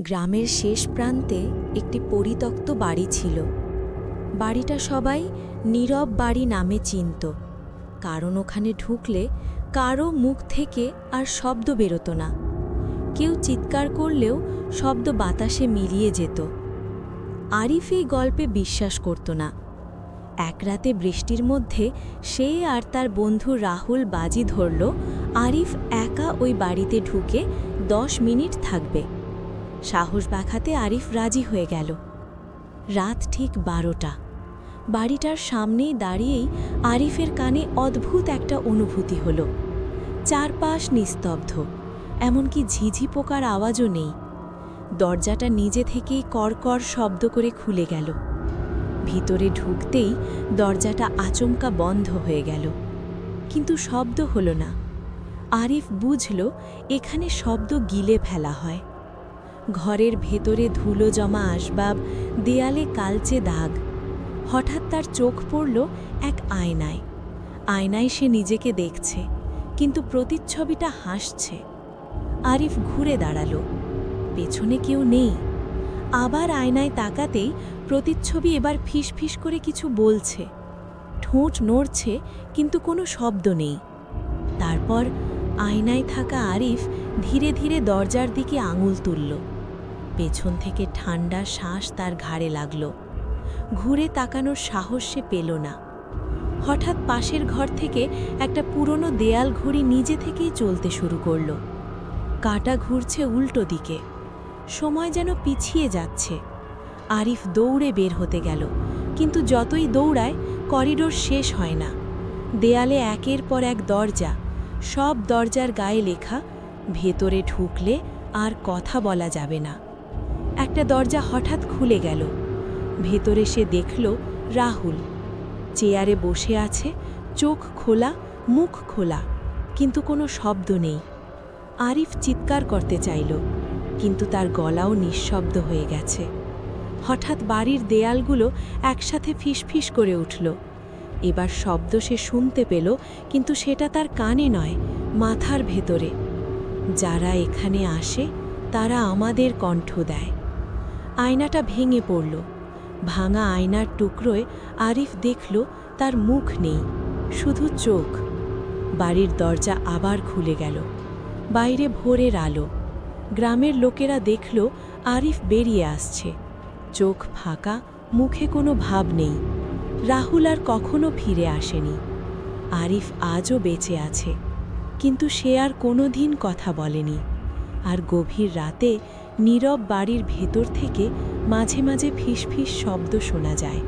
গ্রামের শেষ প্রান্তে একটি পরিত্যক্ত বাড়ি ছিল। বাড়িটা সবাই নীরব বাড়ি নামে চিনত, কারণ ওখানে ঢুকলে কারও মুখ থেকে আর শব্দ বেরোত না। কেউ চিৎকার করলেও শব্দ বাতাসে মিলিয়ে যেত। আরিফ এই গল্পে বিশ্বাস করত না। এক রাতে বৃষ্টির মধ্যে সে আর তার বন্ধু রাহুল বাজি ধরল আরিফ একা ওই বাড়িতে ঢুকে 10 মিনিট থাকবে। সাহস দেখাতে আরিফ রাজি হয়ে গেল। রাত ঠিক 12টা। বাড়িটার সামনেই দাঁড়িয়েই আরিফের কানে অদ্ভুত একটা অনুভূতি হলো। চারপাশ নিস্তব্ধ, এমনকি ঝিঝি পোকার আওয়াজও নেই। দরজাটা নিজে থেকেই কড়কড় শব্দ করে খুলে গেল। ভিতরে ঢুকতেই দরজাটা আচমকা বন্ধ হয়ে গেল, কিন্তু শব্দ হলো না। আরিফ বুঝল এখানে শব্দ গিলে ফেলা হয়। ঘরের ভেতরে ধুলো জমা আসবাব, দেয়ালে কালচে দাগ। হঠাৎ তার চোখ পড়ল এক আয়নায়। আয়নায় সে নিজেকে দেখছে, কিন্তু প্রতিচ্ছবিটা হাসছে। আরিফ ঘুরে দাঁড়াল। পেছনে কেউ নেই। আবার আয়নায় তাকাতেই প্রতিচ্ছবি এবার ফিসফিস করে কিছু বলছে। ঠোঁট নড়ছে, কিন্তু কোনো শব্দ নেই। তারপর আয়নায় থাকা আরিফ ধীরে ধীরে দরজার দিকে আঙুল তুলল। পেছন থেকে ঠান্ডা শ্বাস তার ঘাড়ে লাগল। ঘুরে তাকানোর সাহস সে পেল না। হঠাৎ পাশের ঘর থেকে একটা পুরনো দেয়াল ঘড়ি নিজে থেকেই চলতে শুরু করল। কাঁটা ঘুরছে উল্টো দিকে, সময় যেন পিছিয়ে যাচ্ছে। আরিফ দৌড়ে বের হতে গেল, কিন্তু যতই দৌড়ায় করিডোর শেষ হয় না। দেয়ালে একের পর এক দরজা, সব দরজার গায়ে লেখা, ভেতরে ঢুকলে আর কথা বলা যাবে না। একটা দরজা হঠাৎ খুলে গেল। ভেতরে সে দেখল রাহুল চেয়ারে বসে আছে, চোখ খোলা, মুখ খোলা, কিন্তু কোনো শব্দ নেই। আরিফ চিৎকার করতে চাইল, কিন্তু তার গলাও নিঃশব্দ হয়ে গেছে। হঠাৎ বাড়ির দেয়ালগুলো একসাথে ফিসফিস করে উঠল। এবার শব্দ সে শুনতে পেল, কিন্তু সেটা তার কানে নয়, মাথার ভেতরে। যারা এখানে আসে তারা আমাদের কণ্ঠ দেয়। আয়নাটা ভেঙে পড়ল। ভাঙা আয়নার টুকরোয় আরিফ দেখল তার মুখ নেই, শুধু চোখ। বাড়ির দরজা আবার খুলে গেল। বাইরে ভোরের আলো। গ্রামের লোকেরা দেখল আরিফ বেরিয়ে আসছে, চোখ ফাঁকা, মুখে কোনো ভাব নেই। রাহুল আর কখনো ফিরে আসেনি। আরিফ আজও বেঁচে আছে, কিন্তু সে আর কোনোদিন কথা বলেনি। আর গভীর রাতে নীরব বাড়ির ভেতর থেকে মাঝে মাঝে ফিসফিস শব্দ শোনা যায়।